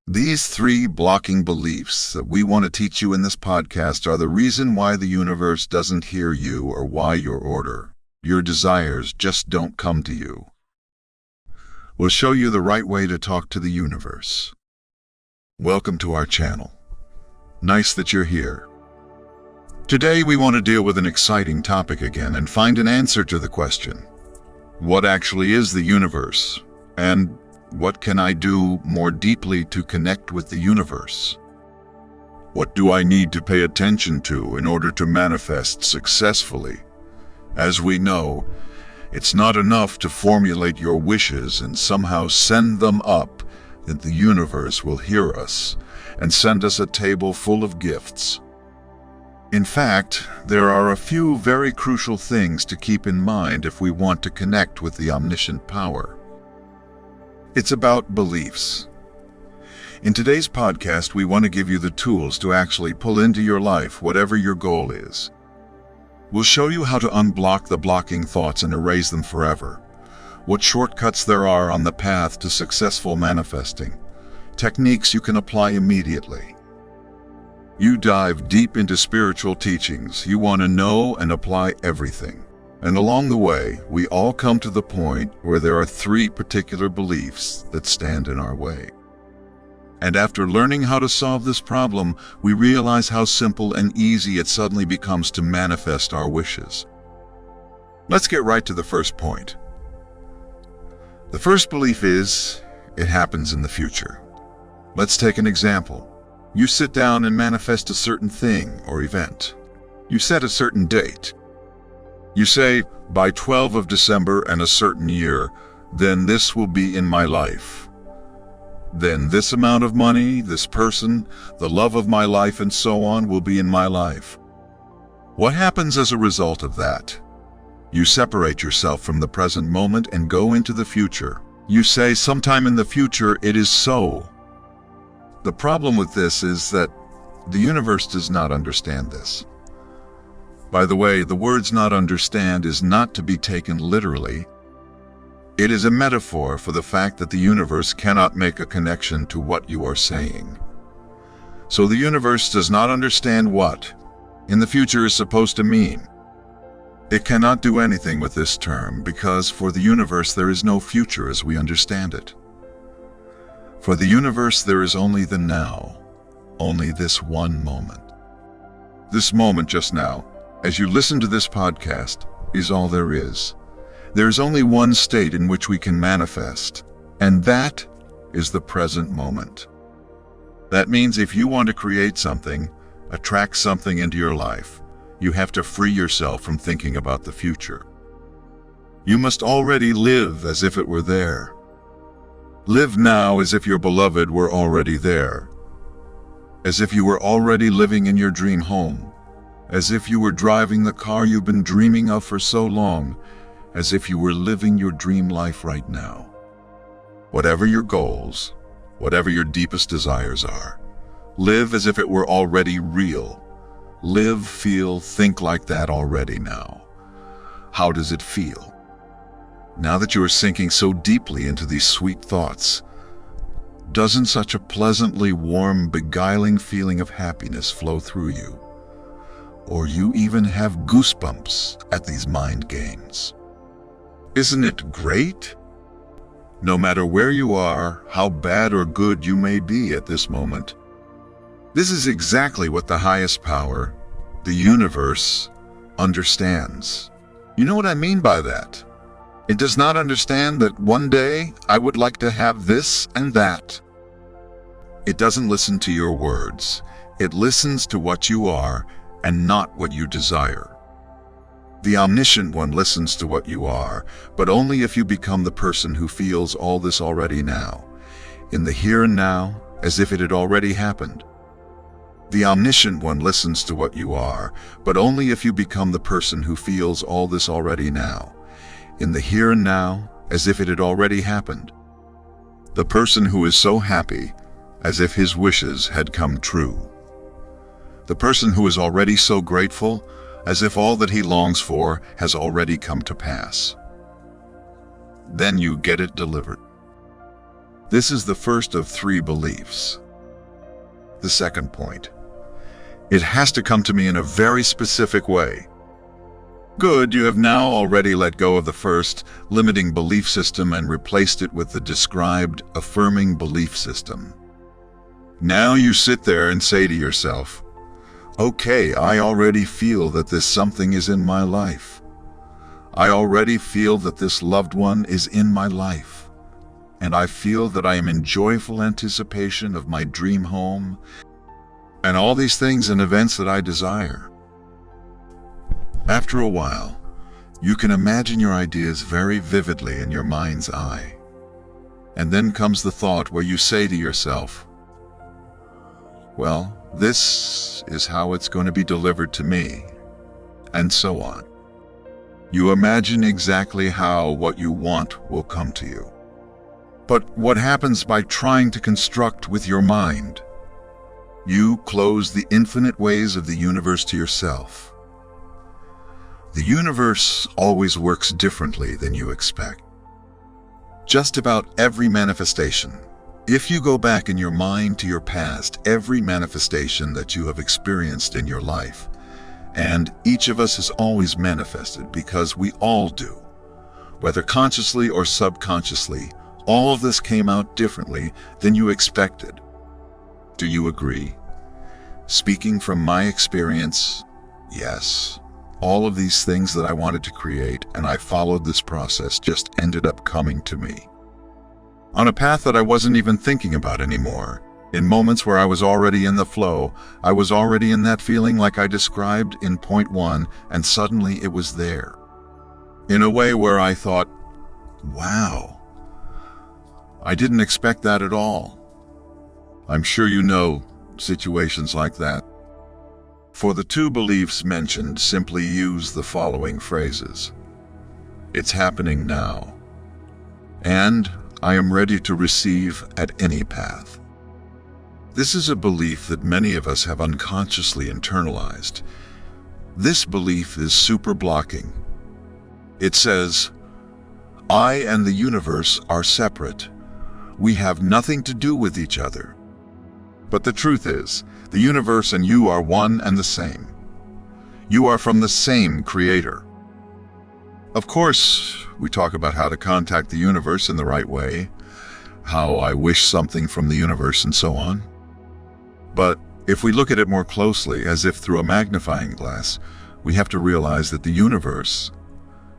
These three blocking beliefs that we want to teach you in this podcast are the reason why the universe doesn't hear you or why your desires just don't come to you. We'll show you the right way to talk to the universe. Welcome to our channel. Nice that you're here. Today we want to deal with an exciting topic again and find an answer to the question, what actually is the universe? And what can I do more deeply to connect with the universe? What do I need to pay attention to in order to manifest successfully? As we know, it's not enough to formulate your wishes and somehow send them up, that the universe will hear us and send us a table full of gifts. In fact, there are a few very crucial things to keep in mind if we want to connect with the omniscient power. It's about beliefs. In today's podcast, we want to give you the tools to actually pull into your life whatever your goal is. We'll show you how to unblock the blocking thoughts and erase them forever, what shortcuts there are on the path to successful manifesting, techniques you can apply immediately. You dive deep into spiritual teachings, you want to know and apply everything. And along the way, we all come to the point where there are three particular beliefs that stand in our way. And after learning how to solve this problem, we realize how simple and easy it suddenly becomes to manifest our wishes. Let's get right to the first point. The first belief is, it happens in the future. Let's take an example. You sit down and manifest a certain thing or event. You set a certain date. You say, by 12 of December and a certain year, then this will be in my life. Then this amount of money, this person, the love of my life, and so on will be in my life. What happens as a result of that? You separate yourself from the present moment and go into the future. You say, sometime in the future it is so. The problem with this is that the universe does not understand this. By the way, the words "not understand" is not to be taken literally. It is a metaphor for the fact that the universe cannot make a connection to what you are saying. So the universe does not understand what in the future is supposed to mean. It cannot do anything with this term because for the universe there is no future as we understand it. For the universe there is only the now, only this one moment. This moment just now, as you listen to this podcast, is all there is. There is only one state in which we can manifest, and that is the present moment. That means if you want to create something, attract something into your life, you have to free yourself from thinking about the future. You must already live as if it were there. Live now as if your beloved were already there, as if you were already living in your dream home, as if you were driving the car you've been dreaming of for so long, as if you were living your dream life right now. Whatever your goals, whatever your deepest desires are, live as if it were already real. Live, feel, think like that already now. How does it feel? Now that you are sinking so deeply into these sweet thoughts, doesn't such a pleasantly warm, beguiling feeling of happiness flow through you? Or you even have goosebumps at these mind games. Isn't it great? No matter where you are, how bad or good you may be at this moment, this is exactly what the highest power, the universe, understands. You know what I mean by that? It does not understand that one day I would like to have this and that. It doesn't listen to your words. It listens to what you are and not what you desire. The omniscient one listens to what you are, but only if you become the person who feels all this already now, in the here and now, as if it had already happened. The omniscient one listens to what you are, but only if you become the person who feels all this already now, in the here and now, as if it had already happened. The person who is so happy, as if his wishes had come true. The person who is already so grateful, as if all that he longs for has already come to pass. Then you get it delivered. This is the first of 3 beliefs. The second point. It has to come to me in a very specific way. Good, you have now already let go of the first, limiting belief system and replaced it with the described, affirming belief system. Now you sit there and say to yourself, okay, I already feel that this something is in my life. I already feel that this loved one is in my life. And I feel that I am in joyful anticipation of my dream home and all these things and events that I desire. After a while, you can imagine your ideas very vividly in your mind's eye. And then comes the thought where you say to yourself, well, this is how it's going to be delivered to me, and so on. You imagine exactly how what you want will come to you. But what happens by trying to construct with your mind? You close the infinite ways of the universe to yourself. The universe always works differently than you expect. Just about every manifestation, if you go back in your mind to your past, every manifestation that you have experienced in your life, and each of us has always manifested because we all do, whether consciously or subconsciously, all of this came out differently than you expected. Do you agree? Speaking from my experience, yes. All of these things that I wanted to create, and I followed this process, just ended up coming to me. On a path that I wasn't even thinking about anymore. In moments where I was already in the flow, I was already in that feeling like I described in point 1, and suddenly it was there. In a way where I thought, wow, I didn't expect that at all. I'm sure you know situations like that. For the 2 beliefs mentioned, simply use the following phrases. It's happening now. And I am ready to receive at any path. This is a belief that many of us have unconsciously internalized. This belief is super blocking. It says, I and the universe are separate. We have nothing to do with each other. But the truth is, the universe and you are one and the same. You are from the same creator. Of course, we talk about how to contact the universe in the right way, how I wish something from the universe and so on. But if we look at it more closely, as if through a magnifying glass, we have to realize that the universe,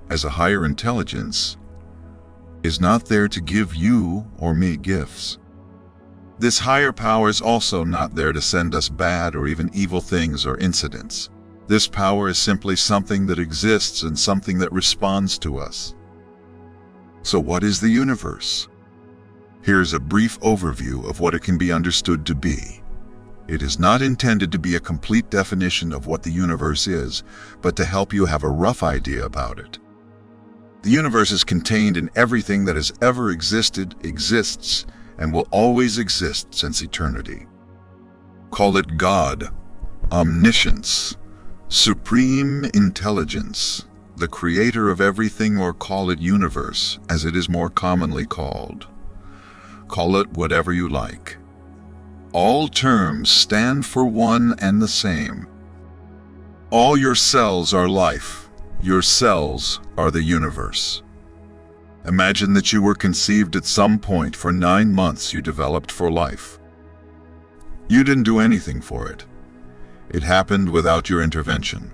as a higher intelligence, is not there to give you or me gifts. This higher power is also not there to send us bad or even evil things or incidents. This power is simply something that exists and something that responds to us. So what is the universe? Here's a brief overview of what it can be understood to be. It is not intended to be a complete definition of what the universe is, but to help you have a rough idea about it. The universe is contained in everything that has ever existed, exists, and will always exist since eternity. Call it God, omniscience, supreme intelligence, the creator of everything, or call it universe, as it is more commonly called. Call it whatever you like. All terms stand for one and the same. All your cells are life. Your cells are the universe. Imagine that you were conceived at some point. For 9 months you developed for life. You didn't do anything for it. It happened without your intervention.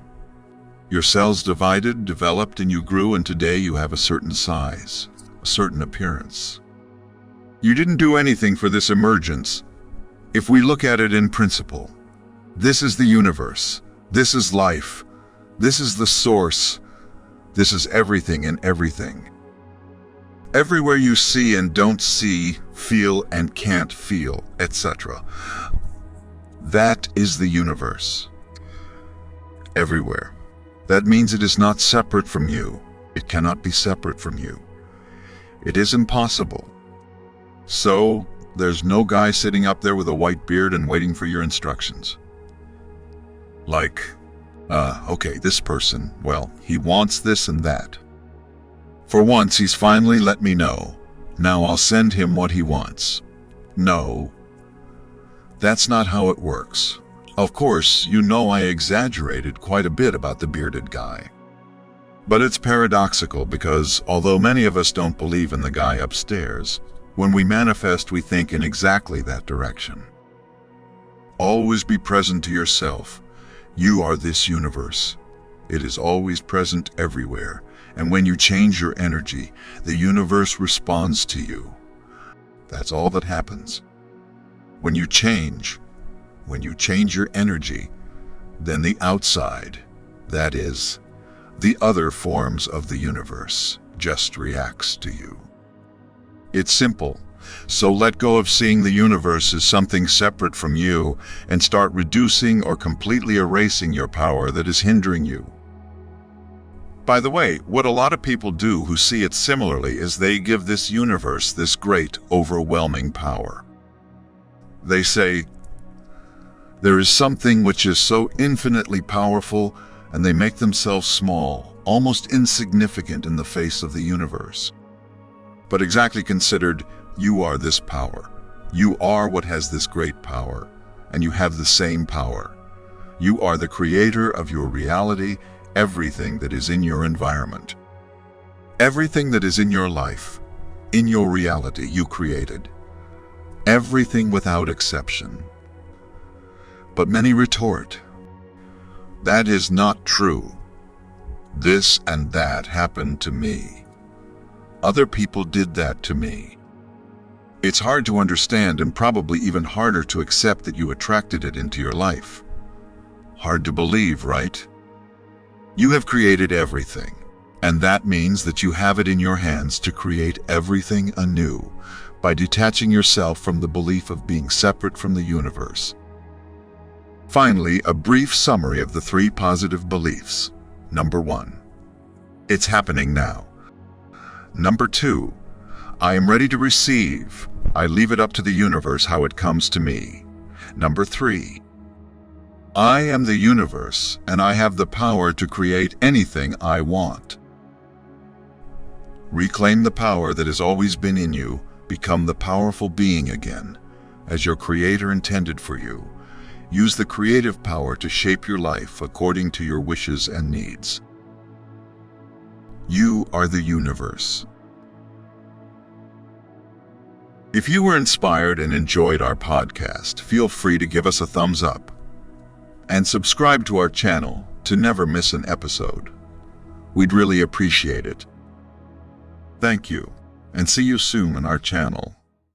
Your cells divided, developed, and you grew, and today you have a certain size, a certain appearance. You didn't do anything for this emergence. If we look at it in principle, this is the universe, this is life, this is the source, this is everything and everything. Everywhere you see and don't see, feel and can't feel, etc. That is the universe. Everywhere. That means it is not separate from you. It cannot be separate from you. It is impossible. So, there's no guy sitting up there with a white beard and waiting for your instructions. Like, okay, this person, well, he wants this and that. For once, he's finally let me know. Now I'll send him what he wants. No, that's not how it works. Of course, you know I exaggerated quite a bit about the bearded guy. But it's paradoxical because, although many of us don't believe in the guy upstairs, when we manifest we think in exactly that direction. Always be present to yourself. You are this universe. It is always present everywhere, and when you change your energy, the universe responds to you. That's all that happens. When you change your energy, then the outside, that is, the other forms of the universe, just reacts to you. It's simple. So let go of seeing the universe as something separate from you and start reducing or completely erasing your power that is hindering you. By the way, what a lot of people do who see it similarly is they give this universe this great, overwhelming power. They say, there is something which is so infinitely powerful, and they make themselves small, almost insignificant in the face of the universe. But exactly considered, you are this power. You are what has this great power, and you have the same power. You are the creator of your reality, everything that is in your environment. Everything that is in your life, in your reality, you created. Everything without exception. But many retort, that is not true. This and that happened to me. Other people did that to me. It's hard to understand and probably even harder to accept that you attracted it into your life. Hard to believe, right? You have created everything, and that means that you have it in your hands to create everything anew by detaching yourself from the belief of being separate from the universe. Finally, a brief summary of the 3 positive beliefs. Number 1, it's happening now. Number 2, I am ready to receive. I leave it up to the universe how it comes to me. Number 3, I am the universe, and I have the power to create anything I want. Reclaim the power that has always been in you. Become the powerful being again, as your Creator intended for you. Use the creative power to shape your life according to your wishes and needs. You are the universe. If you were inspired and enjoyed our podcast, feel free to give us a thumbs up and subscribe to our channel to never miss an episode. We'd really appreciate it. Thank you, and see you soon on our channel.